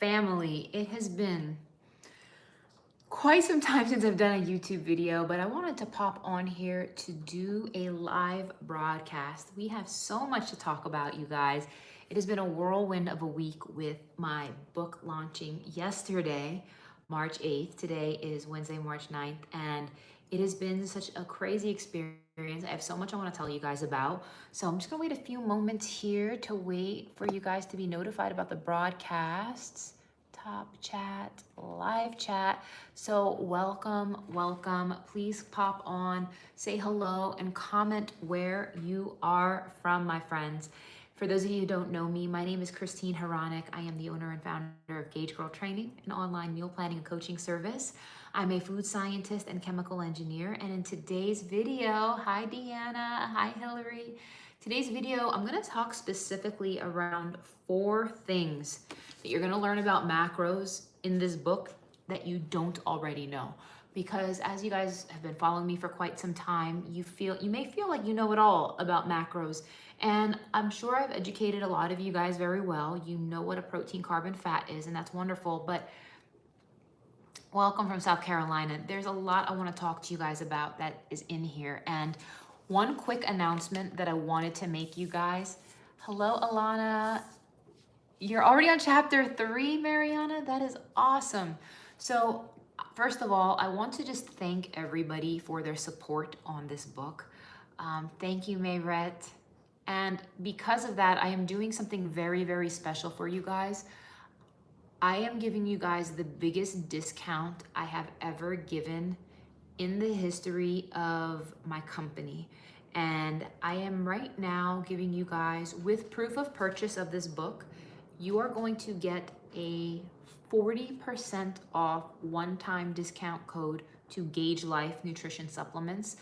Family, it has been quite some time since I've done a YouTube video, but I wanted to pop on here to do a live broadcast. We have so much to talk about, you guys. It has been a whirlwind of a week with my book launching yesterday, March 8th. Today is Wednesday, March 9th, and it has been such a crazy experience. I have so much I want to tell you guys about. So I'm just going to wait a few moments here to wait for you guys to be notified about the broadcasts. Top chat, live chat. So welcome. Please pop on, say hello, and comment where you are from, my friends. For those of you who don't know me, my name is Hronec. I am the owner and founder of Gauge Girl Training, an online meal planning and coaching service. I'm a food scientist and chemical engineer. And in today's video, hi Deanna, hi Hillary. Today's video, I'm gonna talk specifically around 4 things that you're gonna learn about macros in this book that you don't already know. Because as you guys have been following me for quite some time, you may feel like you know it all about macros. And I'm sure I've educated a lot of you guys very well. You know what a protein, carb, and fat is, and that's wonderful. But welcome from South Carolina. There's a lot I want to talk to you guys about that is in here. And one quick announcement that I wanted to make, you guys. Hello, Alana. You're already on chapter 3, Mariana. That is awesome. So first of all, I want to just thank everybody for their support on this book. Thank you, Mayrette. And because of that, I am doing something very, very special for you guys. I am giving you guys the biggest discount I have ever given in the history of my company. And I am right now giving you guys, with proof of purchase of this book, you are going to get a 40% off one-time discount code to Gauge Life Nutrition Supplements.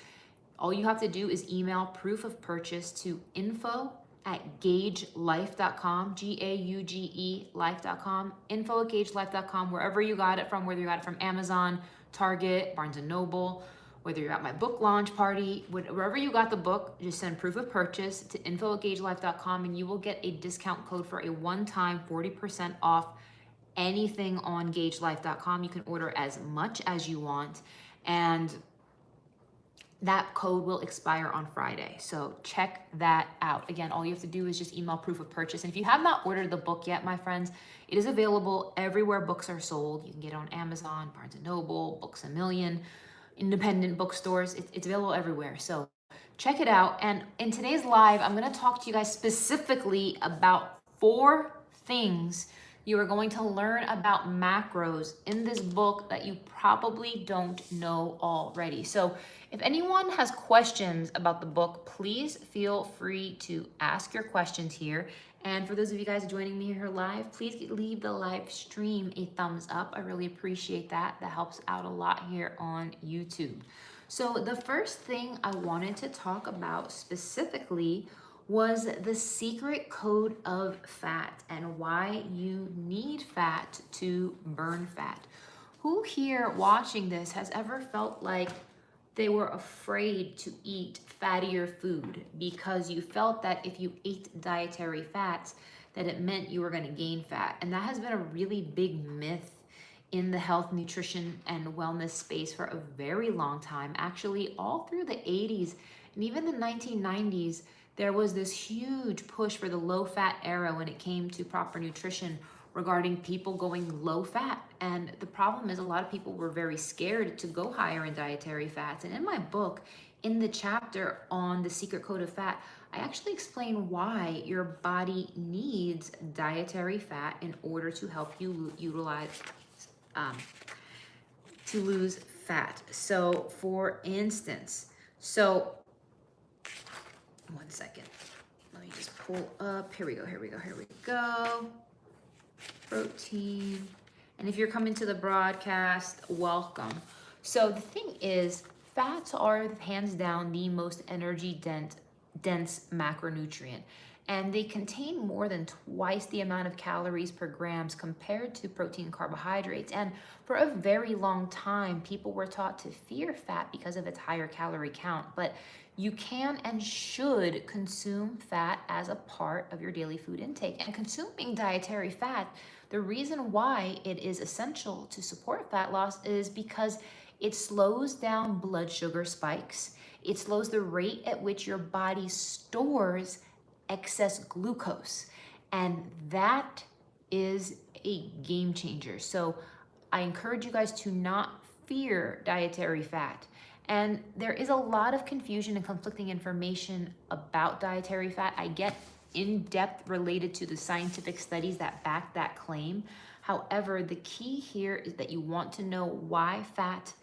All you have to do is email proof of purchase to info@gaugelife.com, G-A-U-G-E life.com, info@gaugelife.com, wherever you got it from, whether you got it from Amazon, Target, Barnes & Noble, whether you're at my book launch party, wherever you got the book, just send proof of purchase to info@gaugelife.com and you will get a discount code for a one-time 40% off anything on gaugelife.com. You can order as much as you want, and that code will expire on Friday. So check that out. Again, all you have to do is just email proof of purchase. And if you have not ordered the book yet, my friends, it is available everywhere books are sold. You can get it on Amazon, Barnes & Noble, Books A Million, independent bookstores. It's available everywhere. So check it out. And in today's live, I'm going to talk to you guys specifically about 4 things you are going to learn about macros in this book that you probably don't know already. So if anyone has questions about the book, please feel free to ask your questions here. And for those of you guys joining me here live, please leave the live stream a thumbs up. I really appreciate that. That helps out a lot here on YouTube. So the first thing I wanted to talk about specifically was the secret code of fat and why you need fat to burn fat. Who here watching this has ever felt like they were afraid to eat fattier food because you felt that if you ate dietary fats, that it meant you were going to gain fat? And that has been a really big myth in the health, nutrition, and wellness space for a very long time. Actually, all through the 80s and even the 1990s, there was this huge push for the low-fat era when it came to proper nutrition regarding people going low fat. And the problem is a lot of people were very scared to go higher in dietary fats. And in my book, in the chapter on the secret code of fat, I actually explain why your body needs dietary fat in order to help you to lose fat. So for instance, one second, let me just pull up, here we go. Protein. And if you're coming to the broadcast, welcome. So the thing is, fats are hands down the most energy dense macronutrient. and they contain more than twice the amount of calories per grams compared to protein and carbohydrates. And for a very long time, people were taught to fear fat because of its higher calorie count, but you can and should consume fat as a part of your daily food intake. And consuming dietary fat, the reason why it is essential to support fat loss is because it slows down blood sugar spikes. It slows the rate at which your body stores excess glucose. And that is a game changer. So I encourage you guys to not fear dietary fat. And there is a lot of confusion and conflicting information about dietary fat. I get in depth related to the scientific studies that back that claim. However, the key here is that you want to know why fat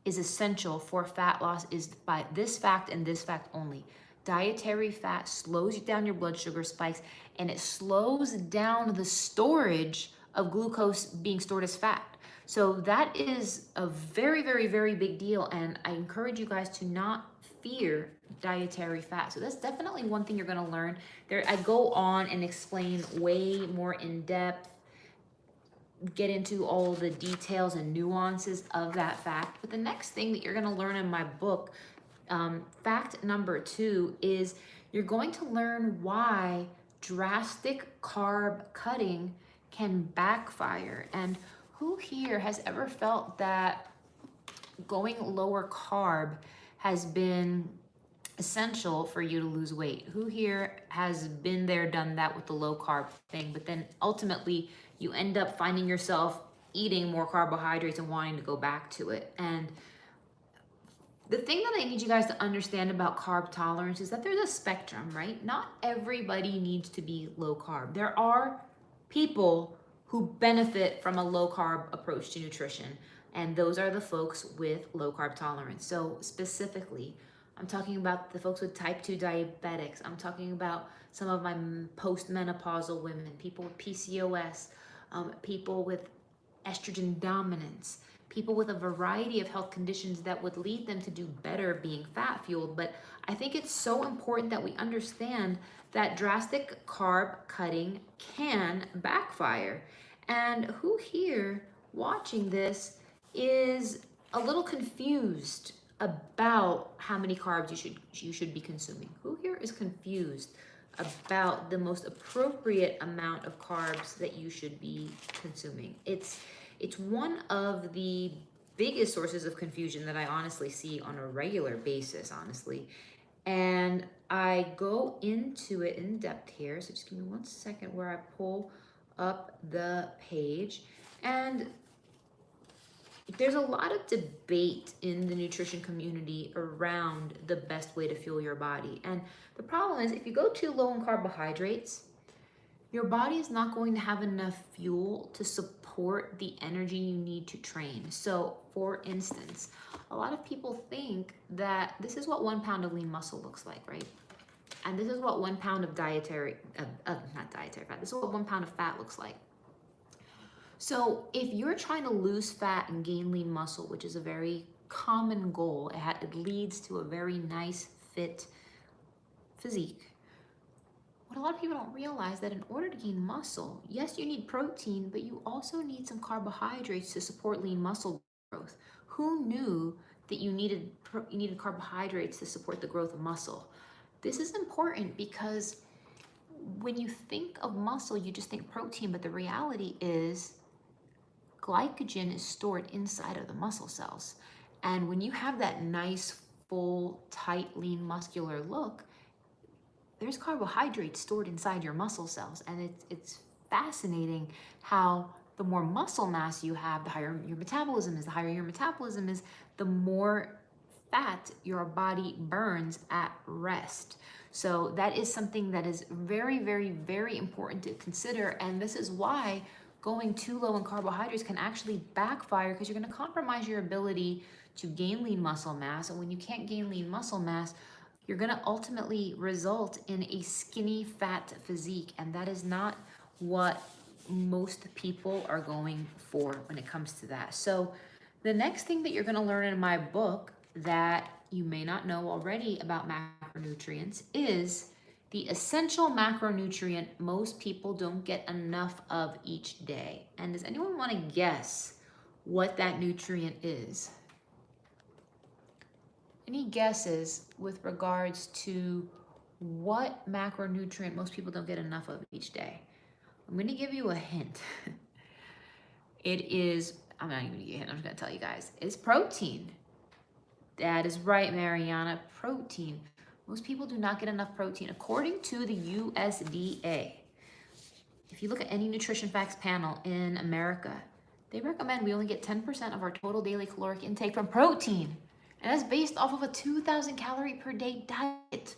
is essential for fat loss is by this fact and this fact only. Dietary fat slows down your blood sugar spikes, and it slows down the storage of glucose being stored as fat. So that is a very, very, very big deal, and I encourage you guys to not fear dietary fat. So that's definitely one thing you're gonna learn. There, I go on and explain way more in depth, get into all the details and nuances of that fact. But the next thing that you're gonna learn in my book, fact number 2, is you're going to learn why drastic carb cutting can backfire. And who here has ever felt that going lower carb has been essential for you to lose weight? Who here has been there, done that with the low carb thing, but then ultimately you end up finding yourself eating more carbohydrates and wanting to go back to it? And the thing that I need you guys to understand about carb tolerance is that there's a spectrum, right? Not everybody needs to be low carb. There are people who benefit from a low carb approach to nutrition, and those are the folks with low carb tolerance. So specifically, I'm talking about the folks with type 2 diabetics. I'm talking about some of my postmenopausal women, people with PCOS, people with estrogen dominance, people with a variety of health conditions that would lead them to do better being fat fueled. But I think it's so important that we understand that drastic carb cutting can backfire. And who here watching this is a little confused about how many carbs you should be consuming? Who here is confused about the most appropriate amount of carbs that you should be consuming? It's one of the biggest sources of confusion that I honestly see on a regular basis, honestly. And I go into it in depth here. So just give me 1 second where I pull up the page. And there's a lot of debate in the nutrition community around the best way to fuel your body. And the problem is, if you go too low in carbohydrates, your body is not going to have enough fuel to support the energy you need to train. So for instance, a lot of people think that this is what 1 pound of lean muscle looks like, right? And this is what 1 pound of not dietary fat, this is what 1 pound of fat looks like. So if you're trying to lose fat and gain lean muscle, which is a very common goal, it leads to a very nice, fit physique. What a lot of people don't realize that in order to gain muscle, yes, you need protein, but you also need some carbohydrates to support lean muscle growth. Who knew that you needed carbohydrates to support the growth of muscle? This is important because when you think of muscle, you just think protein, but the reality is glycogen is stored inside of the muscle cells. And when you have that nice, full, tight, lean, muscular look, there's carbohydrates stored inside your muscle cells. And it's fascinating how the more muscle mass you have, the higher your metabolism is. The higher your metabolism is, the more fat your body burns at rest. So that is something that is very, very, very important to consider. And this is why going too low in carbohydrates can actually backfire, because you're going to compromise your ability to gain lean muscle mass. And when you can't gain lean muscle mass, you're going to ultimately result in a skinny, fat physique. And that is not what most people are going for when it comes to that. So the next thing that you're going to learn in my book that you may not know already about macronutrients is the essential macronutrient most people don't get enough of each day. And does anyone want to guess what that nutrient is? Any guesses with regards to what macronutrient most people don't get enough of each day? I'm going to give you a hint. It is, I'm not even going to give you a hint, I'm just going to tell you guys. It's protein. That is right, Mariana, protein. Most people do not get enough protein. According to the USDA, if you look at any nutrition facts panel in America, they recommend we only get 10% of our total daily caloric intake from protein. And that's based off of a 2,000 calorie per day diet.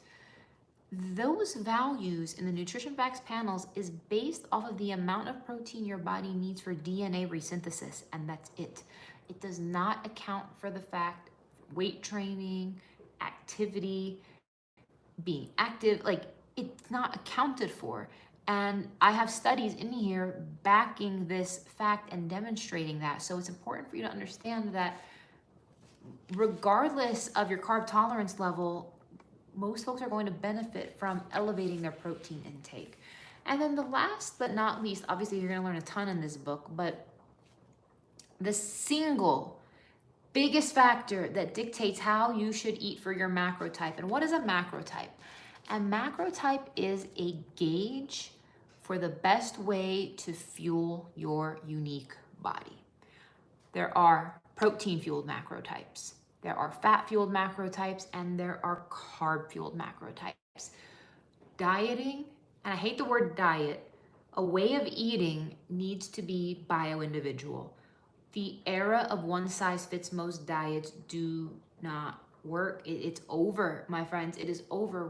Those values in the nutrition facts panels is based off of the amount of protein your body needs for DNA resynthesis, and that's it. It does not account for the fact weight training, activity, being active, like it's not accounted for. And I have studies in here backing this fact and demonstrating that. So it's important for you to understand that regardless of your carb tolerance level, most folks are going to benefit from elevating their protein intake. And then the last but not least, obviously you're going to learn a ton in this book, but the single biggest factor that dictates how you should eat for your macrotype. And what is a macrotype? A macrotype is a gauge for the best way to fuel your unique body. There are protein-fueled macrotypes, there are fat-fueled macrotypes, and there are carb-fueled macrotypes. Dieting, and I hate the word diet, a way of eating needs to be bio-individual. The era of one-size-fits-most diets do not work. It's over, my friends. It is over.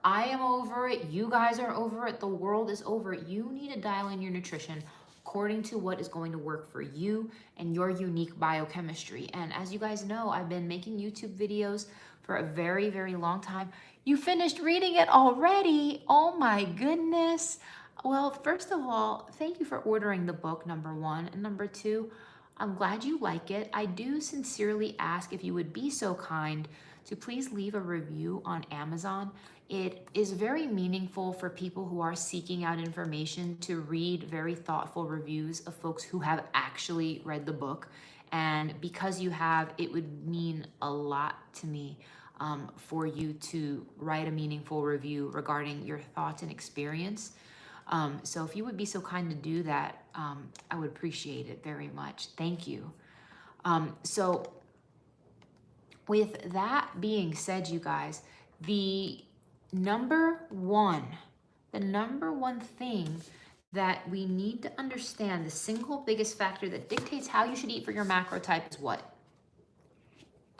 I am over it. You guys are over it. The world is over it. You need to dial in your nutrition according to what is going to work for you and your unique biochemistry. And as you guys know, I've been making YouTube videos for a very, very long time. You finished reading it already. Oh my goodness. Well, first of all, thank you for ordering the book, number one. And number two, I'm glad you like it. I do sincerely ask if you would be so kind to please leave a review on Amazon. It is very meaningful for people who are seeking out information to read very thoughtful reviews of folks who have actually read the book. And because you have, it would mean a lot to me for you to write a meaningful review regarding your thoughts and experience. So if you would be so kind to do that, I would appreciate it very much. Thank you. So with that being said, you guys, the number one thing that we need to understand, the single biggest factor that dictates how you should eat for your macrotype is what?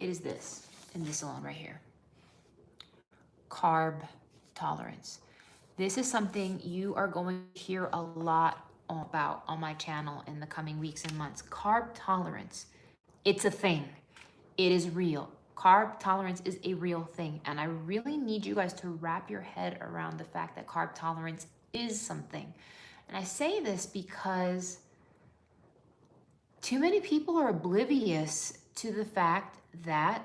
It is this, and this alone right here. Carb tolerance. This is something you are going to hear a lot about on my channel in the coming weeks and months. Carb tolerance, it's a thing. It is real. Carb tolerance is a real thing. And I really need you guys to wrap your head around the fact that carb tolerance is something. And I say this because too many people are oblivious to the fact that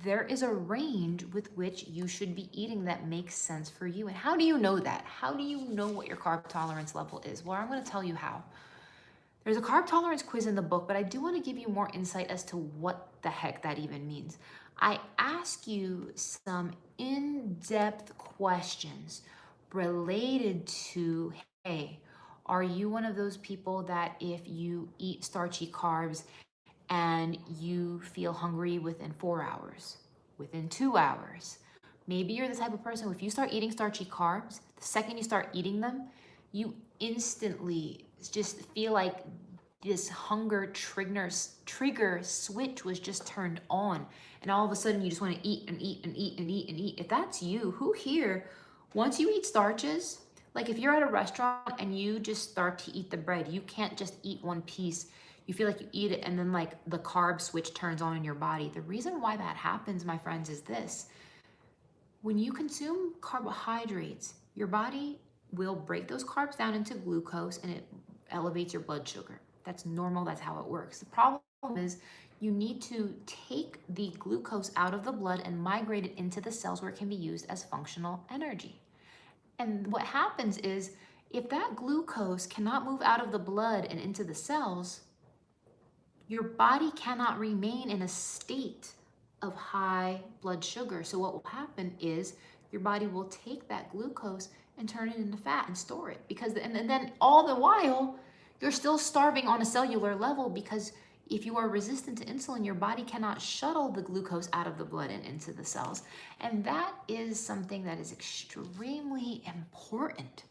there is a range with which you should be eating that makes sense for you. And how do you know that? How do you know what your carb tolerance level is? Well, I'm going to tell you how. There's a carb tolerance quiz in the book, but I do want to give you more insight as to what the heck that even means. I ask you some in-depth questions related to, hey, are you one of those people that if you eat starchy carbs and you feel hungry within 4 hours, within 2 hours? Maybe you're the type of person, if you start eating starchy carbs, the second you start eating them, you instantly just feel like this hunger trigger switch was just turned on. And all of a sudden you just want to eat and eat and eat and eat and eat. If that's you, who here, once you eat starches, like if you're at a restaurant and you just start to eat the bread, you can't just eat one piece. You feel like you eat it and then like the carb switch turns on in your body. The reason why that happens, my friends, is this. When you consume carbohydrates, your body will break those carbs down into glucose and it elevates your blood sugar. That's normal, that's how it works. The problem is you need to take the glucose out of the blood and migrate it into the cells where it can be used as functional energy. And what happens is if that glucose cannot move out of the blood and into the cells, your body cannot remain in a state of high blood sugar. So what will happen is your body will take that glucose and turn it into fat and store it, because and then all the while you're still starving on a cellular level, because if you are resistant to insulin, your body cannot shuttle the glucose out of the blood and into the cells. And that is something that is extremely important.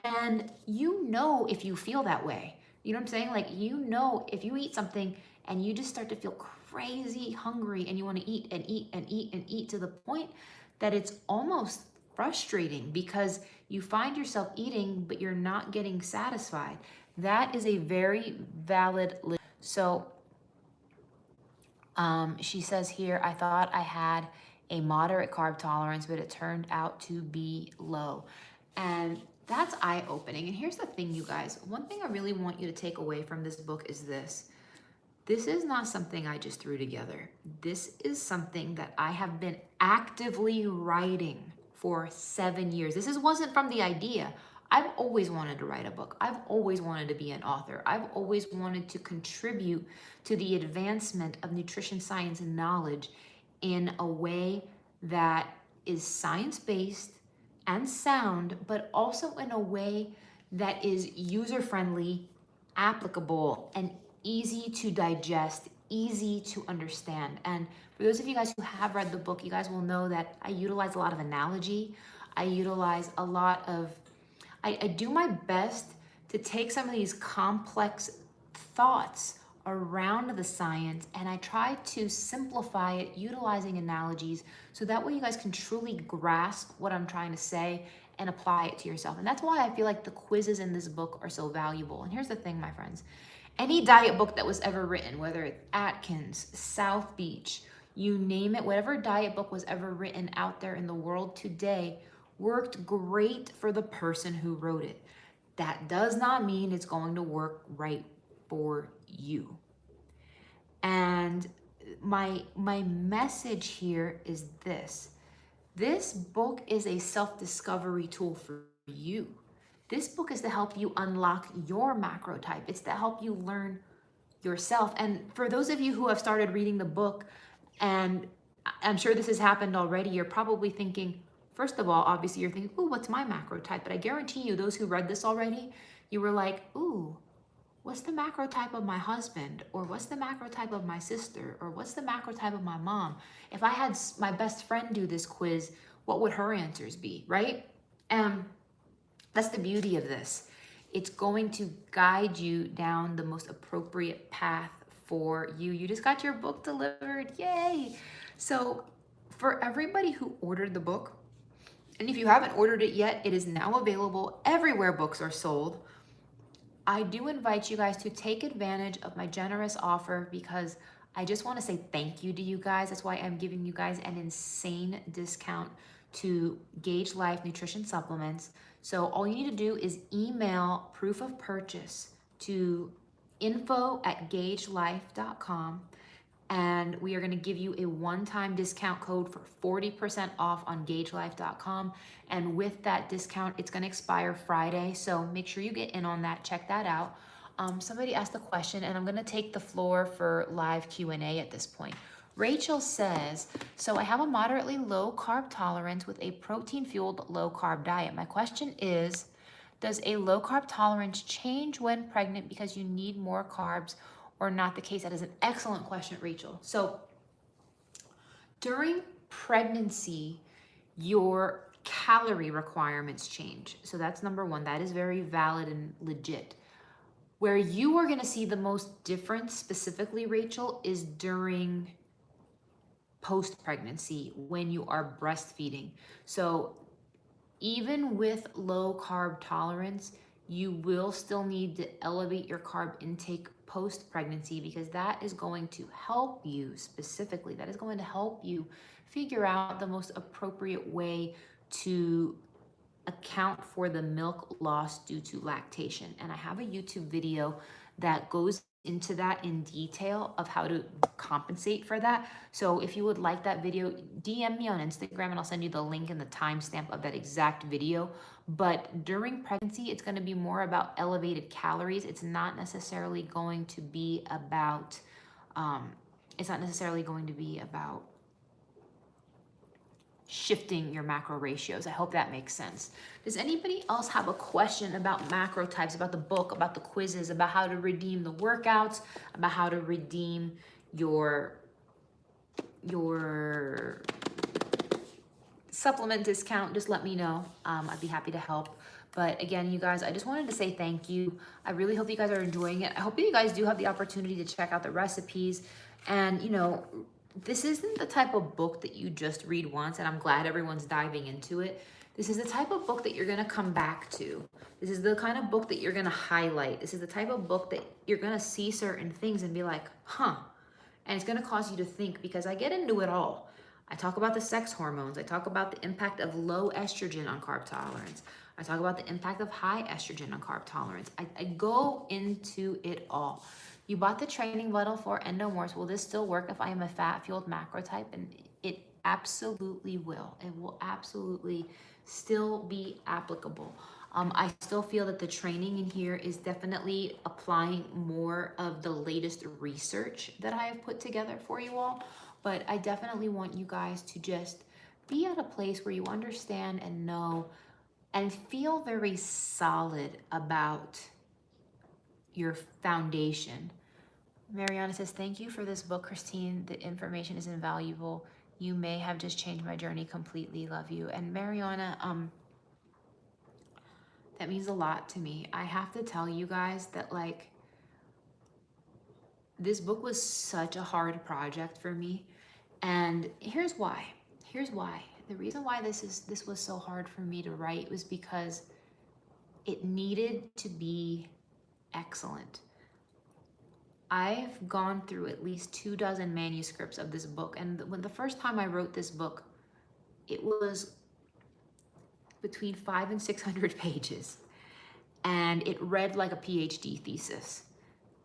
And if you feel that way, you know what I'm saying? Like, if you eat something and you just start to feel crazy hungry and you want to eat and eat and eat and eat to the point that it's almost frustrating because you find yourself eating, but you're not getting satisfied. That is a very valid. So she says here, I thought I had a moderate carb tolerance, but it turned out to be low. And that's eye-opening. And here's the thing, you guys. One thing I really want you to take away from this book is this. This is not something I just threw together. This is something that I have been actively writing for 7 years. Wasn't from the idea. I've always wanted to write a book. I've always wanted to be an author. I've always wanted to contribute to the advancement of nutrition science and knowledge in a way that is science-based and sound, but also in a way that is user-friendly, applicable, and easy to digest, easy to understand. And for those of you guys who have read the book, you guys will know that I utilize a lot of analogy. I utilize a lot of, I do my best to take some of these complex thoughts around the science, and I try to simplify it utilizing analogies, so that way you guys can truly grasp what I'm trying to say and apply it to yourself. And that's why I feel like the quizzes in this book are so valuable. And here's the thing, my friends. Any diet book that was ever written, whether it's Atkins, South Beach, you name it, whatever diet book was ever written out there in the world today, worked great for the person who wrote it. That does not mean it's going to work right for you. And my message here is this. This book is a self-discovery tool for you. This book is to help you unlock your macro type. It's to help you learn yourself. And for those of you who have started reading the book, and I'm sure this has happened already, you're probably thinking, first of all, obviously you're thinking, ooh, what's my macro type? But I guarantee you, those who read this already, you were like, ooh, what's the macro type of my husband? Or what's the macro type of my sister? Or what's the macro type of my mom? If I had my best friend do this quiz, what would her answers be, right? That's the beauty of this. It's going to guide you down the most appropriate path for you. You just got your book delivered, yay! So for everybody who ordered the book, and if you haven't ordered it yet, it is now available everywhere books are sold. I do invite you guys to take advantage of my generous offer, because I just want to say thank you to you guys. That's why I'm giving you guys an insane discount to Gauge Life Nutrition Supplements. So all you need to do is email proof of purchase to info@gaugelife.com, and we are going to give you a one-time discount code for 40% off on gaugelife.com. And with that discount, it's going to expire Friday. So make sure you get in on that. Check that out. Somebody asked a question, and I'm going to take the floor for live Q&A at this point. Rachel says, so I have a moderately low carb tolerance with a protein-fueled low carb diet. My question is, does a low carb tolerance change when pregnant because you need more carbs, or not the case? That is an excellent question, Rachel. So during pregnancy, your calorie requirements change. So that's number one. That is very valid and legit. Where you are going to see the most difference specifically, Rachel, is during post-pregnancy when you are breastfeeding. So even with low carb tolerance, you will still need to elevate your carb intake post-pregnancy, because that is going to help you specifically. That is going to help you figure out the most appropriate way to account for the milk loss due to lactation. And I have a YouTube video that goes into that in detail of how to compensate for that. So if you would like that video, DM me on Instagram and I'll send you the link and the timestamp of that exact video. But during pregnancy, it's going to be more about elevated calories. It's not necessarily going to be about shifting your macro ratios. I hope that makes sense. Does anybody else have a question about macro types, about the book, about the quizzes, about how to redeem the workouts, about how to redeem your supplement discount? Just let me know. I'd be happy to help. But again, you guys, I just wanted to say thank you. I really hope you guys are enjoying it. I hope you guys do have the opportunity to check out the recipes. And, you know, this isn't the type of book that you just read once, and I'm glad everyone's diving into it. This is the type of book that you're going to come back to. This is the kind of book that you're going to highlight. This is the type of book that you're going to see certain things and be like, huh. And it's going to cause you to think, because I get into it all. I talk about the sex hormones. I talk about the impact of low estrogen on carb tolerance. I talk about the impact of high estrogen on carb tolerance. I go into it all. You bought the training Vital for Endomorphs. Will this still work if I am a fat-fueled macro type? And it absolutely will. It will absolutely still be applicable. I still feel that the training in here is definitely applying more of the latest research that I have put together for you all. But I definitely want you guys to just be at a place where you understand and know and feel very solid about your foundation. Mariana says, thank you for this book, Christine. The information is invaluable. You may have just changed my journey completely. Love you. And Mariana, that means a lot to me. I have to tell you guys that, like, this book was such a hard project for me. And here's why. The reason why this was so hard for me to write was because it needed to be excellent. I've gone through at least 24 manuscripts of this book. And when the first time I wrote this book, it was between 500 and 600 pages. And it read like a PhD thesis.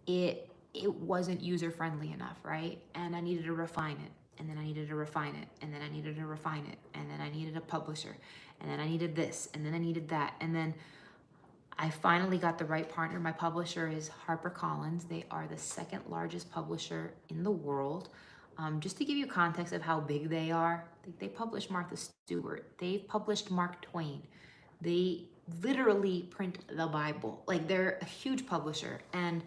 It wasn't user-friendly enough, right? And I needed to refine it. And then I needed to refine it. And then I needed to refine it. And then I needed a publisher. And then I needed this. And then I needed that. And then I finally got the right partner. My publisher is HarperCollins. They are the second largest publisher in the world. Just to give you context of how big they are, they published Martha Stewart. They've published Mark Twain. They literally print the Bible. Like, they're a huge publisher. And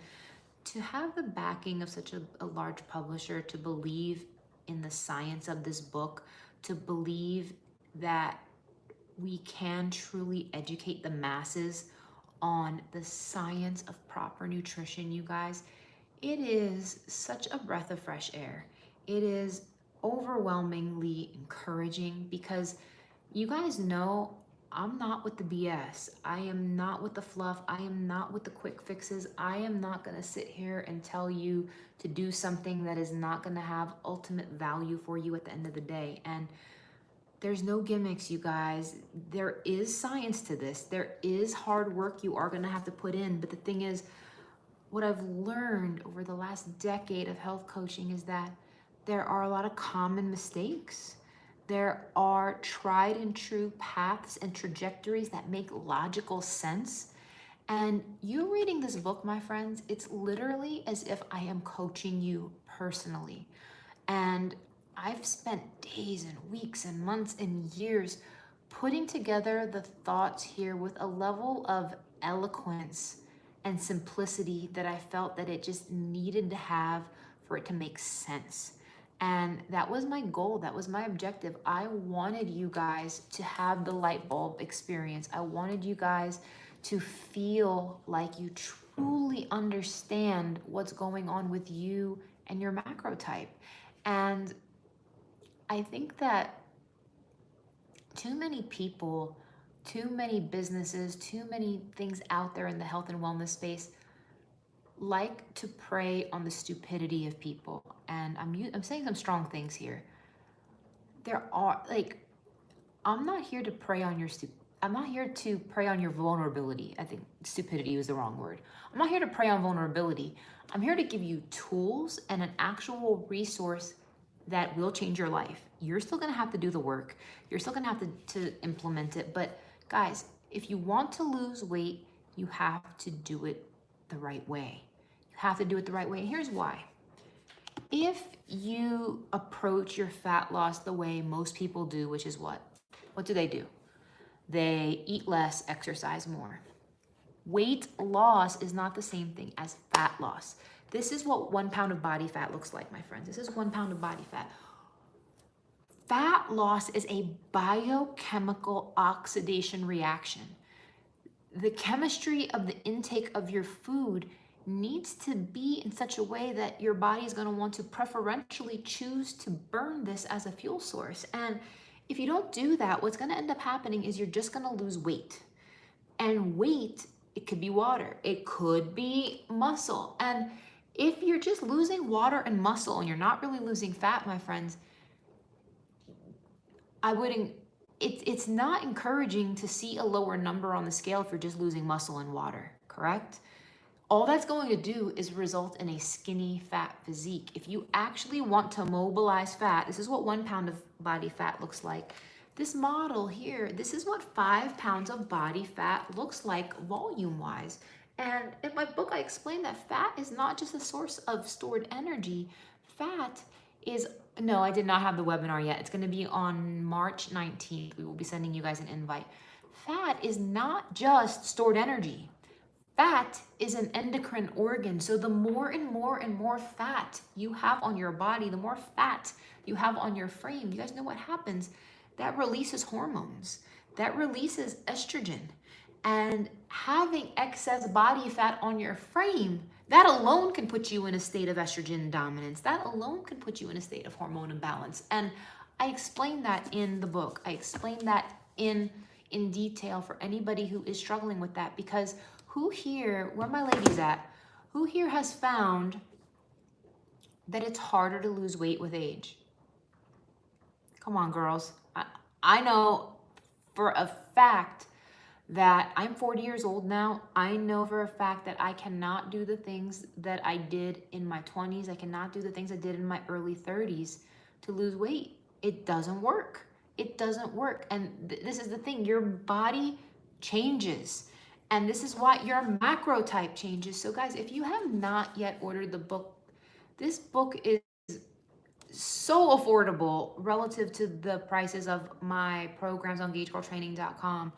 to have the backing of such a large publisher, to believe in the science of this book, to believe that we can truly educate the masses on the science of proper nutrition, you guys, it is such a breath of fresh air. It is overwhelmingly encouraging, because you guys know I'm not with the BS. I am not with the fluff. I am not with the quick fixes. I am not going to sit here and tell you to do something that is not going to have ultimate value for you at the end of the day. And there's no gimmicks, you guys. There is science to this. There is hard work you are going to have to put in. But the thing is, what I've learned over the last decade of health coaching is that there are a lot of common mistakes. There are tried and true paths and trajectories that make logical sense. And you reading this book, my friends, it's literally as if I am coaching you personally. And I've spent days and weeks and months and years putting together the thoughts here with a level of eloquence and simplicity that I felt that it just needed to have for it to make sense. And that was my goal. That was my objective. I wanted you guys to have the light bulb experience. I wanted you guys to feel like you truly understand what's going on with you and your macro type. And I think that too many people, too many businesses, too many things out there in the health and wellness space like to prey on the stupidity of people. And I'm saying some strong things here. There are, like, I'm not here to prey on your I'm not here to prey on your vulnerability. I think stupidity was the wrong word. I'm not here to prey on vulnerability. I'm here to give you tools and an actual resource that will change your life. You're still gonna have to do the work. You're still gonna have to implement it. But guys, if you want to lose weight, you have to do it the right way. You have to do it the right way. And here's why. If you approach your fat loss the way most people do, which is what? What do? They eat less, exercise more. Weight loss is not the same thing as fat loss. This is what 1 pound of body fat looks like, my friends. This is 1 pound of body fat. Fat loss is a biochemical oxidation reaction. The chemistry of the intake of your food needs to be in such a way that your body is going to want to preferentially choose to burn this as a fuel source. And if you don't do that, what's going to end up happening is you're just going to lose weight. And weight, it could be water, it could be muscle. And if you're just losing water and muscle and you're not really losing fat, my friends, it's not encouraging to see a lower number on the scale if you're just losing muscle and water, correct? All that's going to do is result in a skinny fat physique. If you actually want to mobilize fat, this is what 1 pound of body fat looks like. This model here, this is what 5 pounds of body fat looks like volume-wise. And in my book, I explain that fat is not just a source of stored energy. Fat is, no, I did not have the webinar yet. It's gonna be on March 19th. We will be sending you guys an invite. Fat is not just stored energy. Fat is an endocrine organ. So the more and more and more fat you have on your body, the more fat you have on your frame, you guys know what happens? That releases hormones, that releases estrogen. And having excess body fat on your frame, that alone can put you in a state of estrogen dominance. That alone can put you in a state of hormone imbalance. And I explain that in the book. I explain that in detail for anybody who is struggling with that, because who here, where my ladies at, who here has found that it's harder to lose weight with age? Come on, girls. I know for a fact that I'm 40 years old now. I know for a fact that I cannot do the things that I did in my 20s. I cannot do the things I did in my early 30s to lose weight. It doesn't work. It doesn't work. And this is the thing, your body changes. And this is why your macro type changes. So guys, if you have not yet ordered the book, this book is so affordable relative to the prices of my programs on gagegirltraining.com.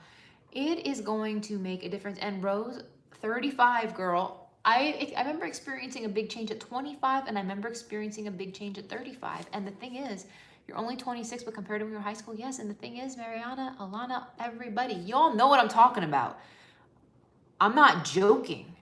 It is going to make a difference. And Rose, 35, girl, I remember experiencing a big change at 25, and I remember experiencing a big change at 35. And the thing is, you're only 26, but compared to when you were in high school, yes. And the thing is, Mariana, Alana, everybody, y'all know what I'm talking about. I'm not joking.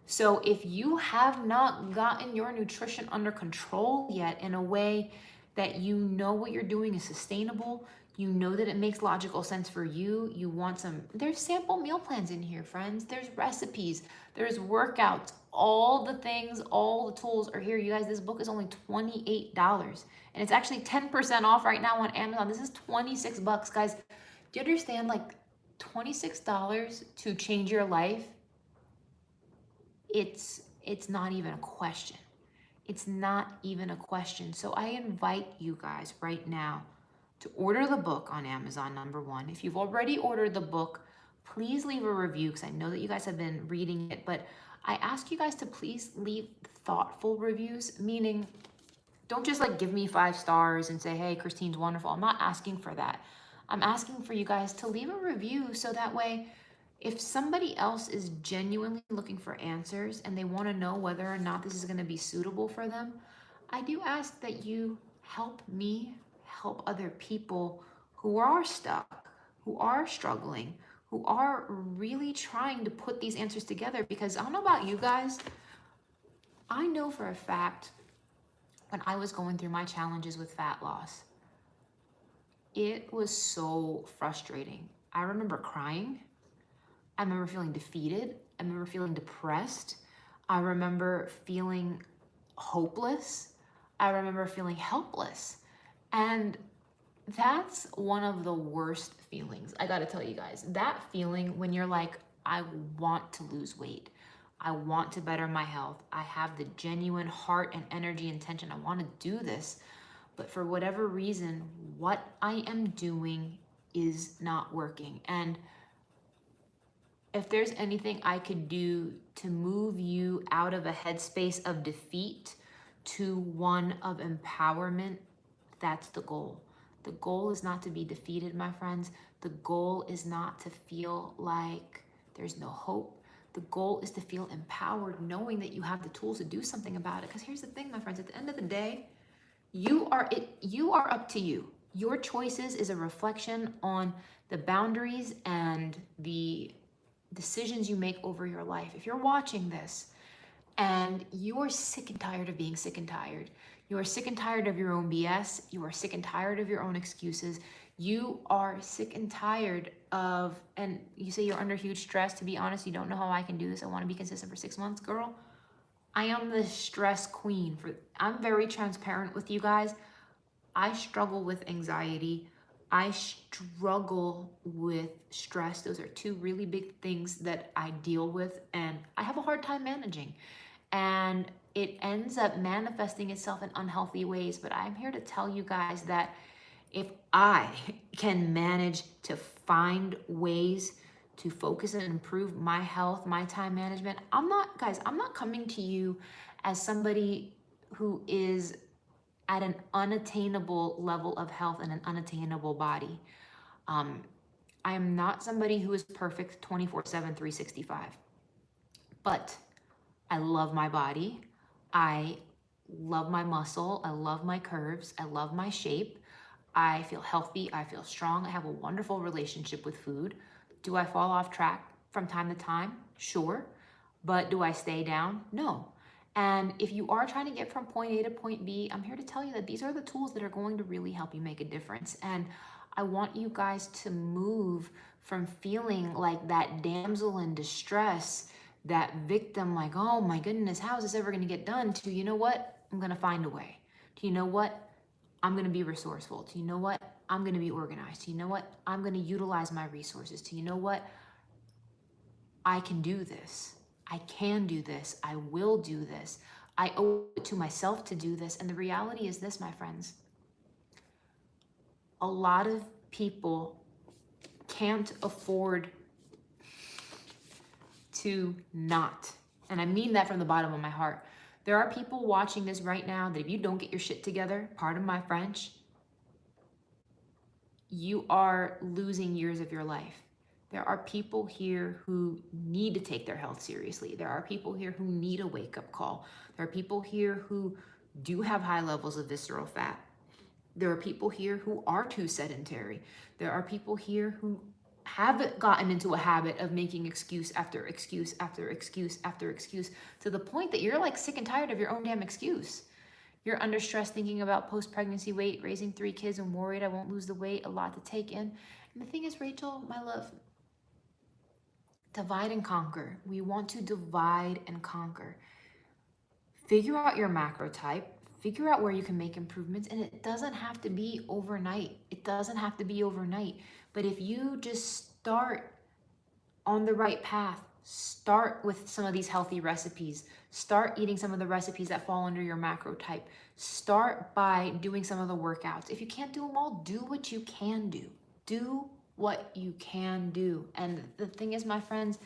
So if you have not gotten your nutrition under control yet in a way that you know what you're doing is sustainable, you know that it makes logical sense for you, you want some, there's sample meal plans in here, friends. There's recipes, there's workouts, all the things, all the tools are here. You guys, this book is only $28. And it's actually 10% off right now on Amazon. This is 26 bucks, guys. Do you understand, like, $26 to change your life? It's not even a question. It's not even a question. So I invite you guys right now to order the book on Amazon, number one. If you've already ordered the book, please leave a review, because I know that you guys have been reading it, but I ask you guys to please leave thoughtful reviews, meaning don't just like give me 5 stars and say, hey, Christine's wonderful. I'm not asking for that. I'm asking for you guys to leave a review so that way, if somebody else is genuinely looking for answers and they want to know whether or not this is going to be suitable for them, I do ask that you help me help other people who are stuck, who are struggling, who are really trying to put these answers together. Because I don't know about you guys, I know for a fact when I was going through my challenges with fat loss, it was so frustrating. I remember crying. I remember feeling defeated. I remember feeling depressed. I remember feeling hopeless. I remember feeling helpless. And That's one of the worst feelings. I gotta tell you guys, that feeling when you're like, I want to lose weight. I want to better my health. I have the genuine heart and energy intention. I want to do this. But for whatever reason, what I am doing is not working. And if there's anything I could do to move you out of a headspace of defeat to one of empowerment, that's the goal. The goal is not to be defeated, my friends. The goal is not to feel like there's no hope. The goal is to feel empowered, knowing that you have the tools to do something about it. Because here's the thing, my friends, at the end of the day, you are up to you. Your choices is a reflection on the boundaries and the decisions you make over your life. If you're watching this and you are sick and tired of being sick and tired, you are sick and tired of your own BS, you are sick and tired of your own excuses, you are sick and tired of, and you say you're under huge stress, to be honest, you don't know how I can do this, I want to be consistent for 6 months, girl. I am the stress queen. I'm very transparent with you guys. I struggle with anxiety. I struggle with stress. Those are two really big things that I deal with, and I have a hard time managing. And it ends up manifesting itself in unhealthy ways. But I'm here to tell you guys that if I can manage to find ways to focus and improve my health, my time management, I'm not coming to you as somebody who is at an unattainable level of health and an unattainable body. I am not somebody who is perfect 24/7, 365. But I love my body. I love my muscle. I love my curves. I love my shape. I feel healthy. I feel strong. I have a wonderful relationship with food. Do I fall off track from time to time? Sure. But do I stay down? No. And if you are trying to get from point A to point B, I'm here to tell you that these are the tools that are going to really help you make a difference. And I want you guys to move from feeling like that damsel in distress, that victim, like, oh my goodness, how is this ever going to get done, to, you know what, I'm going to find a way. To, you know what, I'm going to be resourceful. To, you know what, I'm going to be organized. To, you know what, I'm going to utilize my resources. To, you know what, I can do this. I can do this. I will do this. I owe it to myself to do this. And the reality is this, my friends. A lot of people can't afford to not. And I mean that from the bottom of my heart. There are people watching this right now that if you don't get your shit together, pardon my French, you are losing years of your life. There are people here who need to take their health seriously. There are people here who need a wake-up call. There are people here who do have high levels of visceral fat. There are people here who are too sedentary. There are people here who have gotten into a habit of making excuse after excuse after excuse after excuse, to the point that you're like sick and tired of your own damn excuse. You're under stress thinking about post-pregnancy weight, raising 3 kids, and worried I won't lose the weight, a lot to take in. And the thing is, Rachel, my love, divide and conquer. We want to divide and conquer. Figure out your macro type, figure out where you can make improvements, and it doesn't have to be overnight. It doesn't have to be overnight. But if you just start on the right path, start with some of these healthy recipes, start eating some of the recipes that fall under your macro type, start by doing some of the workouts. If you can't do them all, do what you can do. Do what you can do. And the thing is, my friends,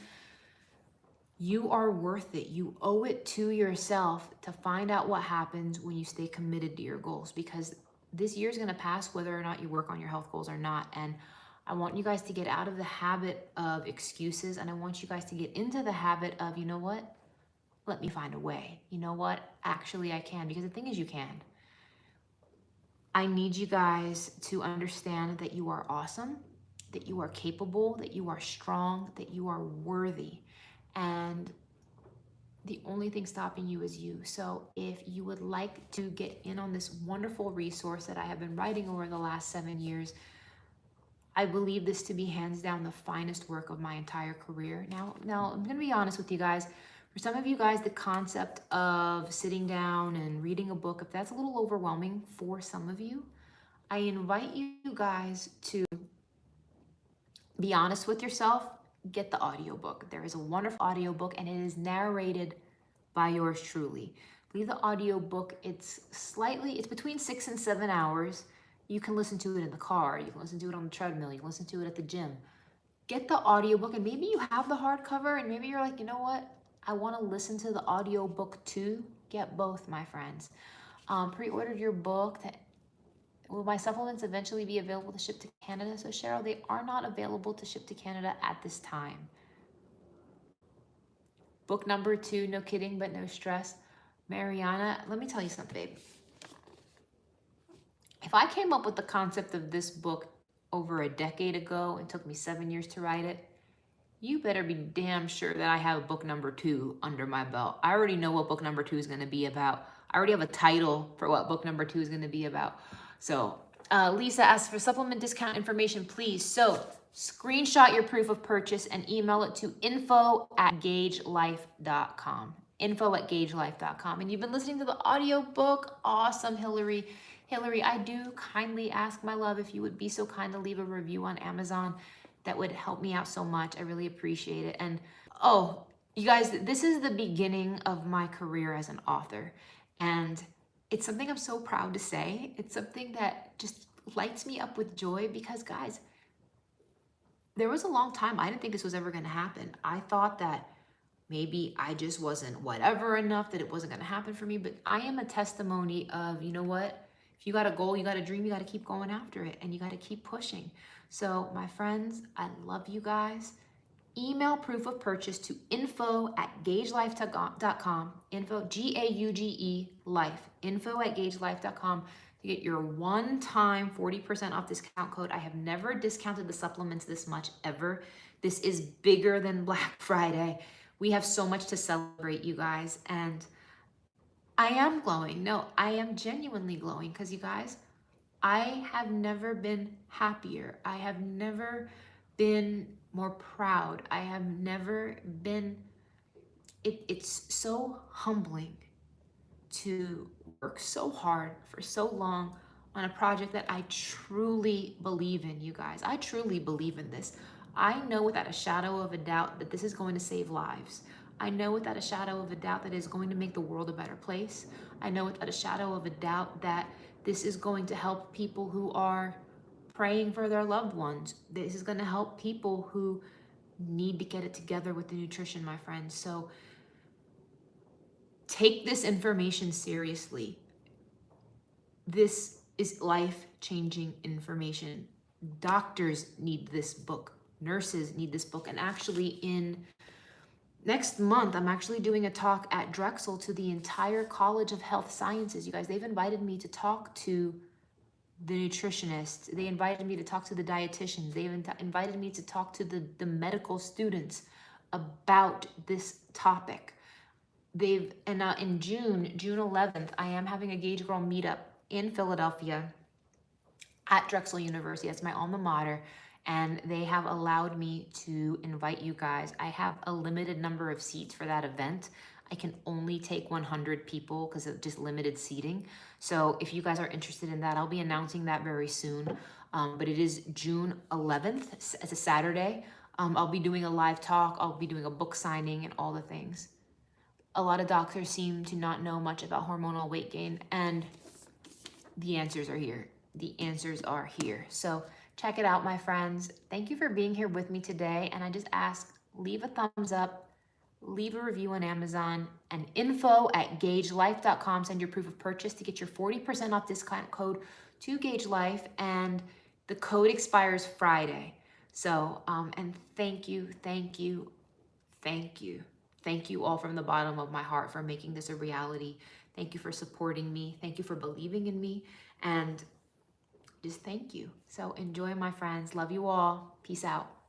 you are worth it. You owe it to yourself to find out what happens when you stay committed to your goals, because this year is going to pass whether or not you work on your health goals or not. And I want you guys to get out of the habit of excuses, and I want you guys to get into the habit of, you know what, let me find a way. You know what, actually I can, because the thing is, you can. I need you guys to understand that you are awesome, that you are capable, that you are strong, that you are worthy. And the only thing stopping you is you. So if you would like to get in on this wonderful resource that I have been writing over the last 7 years, I believe this to be hands down the finest work of my entire career. Now I'm gonna be honest with you guys. For some of you guys, the concept of sitting down and reading a book, if that's a little overwhelming for some of you, I invite you guys to be honest with yourself. Get the audiobook. There is a wonderful audiobook and it is narrated by yours truly. Leave the audiobook. It's between 6 and 7 hours. You can listen to it in the car. You can listen to it on the treadmill. You can listen to it at the gym. Get the audiobook, and maybe you have the hardcover and maybe you're like, you know what? I want to listen to the audiobook too. Get both, my friends. Pre-ordered your book. Will my supplements eventually be available to ship to Canada? So Cheryl, they are not available to ship to Canada at this time. Book number 2, no kidding, but no stress. Mariana, let me tell you something, babe. If I came up with the concept of this book over a decade ago and took me 7 years to write it, you better be damn sure that I have book number 2 under my belt. I already know what book number 2 is going to be about. I already have a title for what book number 2 is going to be about. So Lisa asks for supplement discount information, please. So screenshot your proof of purchase and email it to info@gagelife.com. info@gagelife.com. And you've been listening to the audiobook. Awesome, Hillary. Hillary, I do kindly ask, my love, if you would be so kind to leave a review on Amazon. That would help me out so much. I really appreciate it. And oh, you guys, this is the beginning of my career as an author. And it's something I'm so proud to say. It's something that just lights me up with joy because, guys, there was a long time I didn't think this was ever going to happen. I thought that maybe I just wasn't whatever enough, that it wasn't going to happen for me. But I am a testimony of, you know what? If you got a goal, you got a dream, you got to keep going after it and you got to keep pushing. So my friends, I love you guys. Email proof of purchase to info@gagelife.com, info, G-A-U-G-E, life, info@gagelife.com to get your one-time 40% off discount code. I have never discounted the supplements this much ever. This is bigger than Black Friday. We have so much to celebrate, you guys. And I am glowing. No, I am genuinely glowing because, you guys, I have never been happier. I have never been more proud. I have never been, it's so humbling to work so hard for so long on a project that I truly believe in, you guys. I truly believe in this. I know without a shadow of a doubt that this is going to save lives. I know without a shadow of a doubt that it is going to make the world a better place. I know without a shadow of a doubt that this is going to help people who are praying for their loved ones. This is going to help people who need to get it together with the nutrition, my friends. So take this information seriously. This is life-changing information. Doctors need this book. Nurses need this book. And actually next month, I'm actually doing a talk at Drexel to the entire College of Health Sciences. You guys, they've invited me to talk to the nutritionists. They invited me to talk to the dietitians. They've invited me to talk to the medical students about this topic. In June 11th, I am having a Gauge Girl meetup in Philadelphia at Drexel University. That's my alma mater. And they have allowed me to invite you guys. I have a limited number of seats for that event. I can only take 100 people because of just limited seating. So if you guys are interested in that, I'll be announcing that very soon. But it is June 11th. It's a Saturday. I'll be doing a live talk. I'll be doing a book signing and all the things. A lot of doctors seem to not know much about hormonal weight gain, and the answers are here. The answers are here. So check it out, my friends. Thank you for being here with me today. And I just ask, leave a thumbs up, leave a review on Amazon, and info@gagelife.com. Send your proof of purchase to get your 40% off discount code to Gauge Life. And the code expires Friday. So, and thank you all from the bottom of my heart for making this a reality. Thank you for supporting me. Thank you for believing in me. And just thank you. So enjoy, my friends. Love you all. Peace out.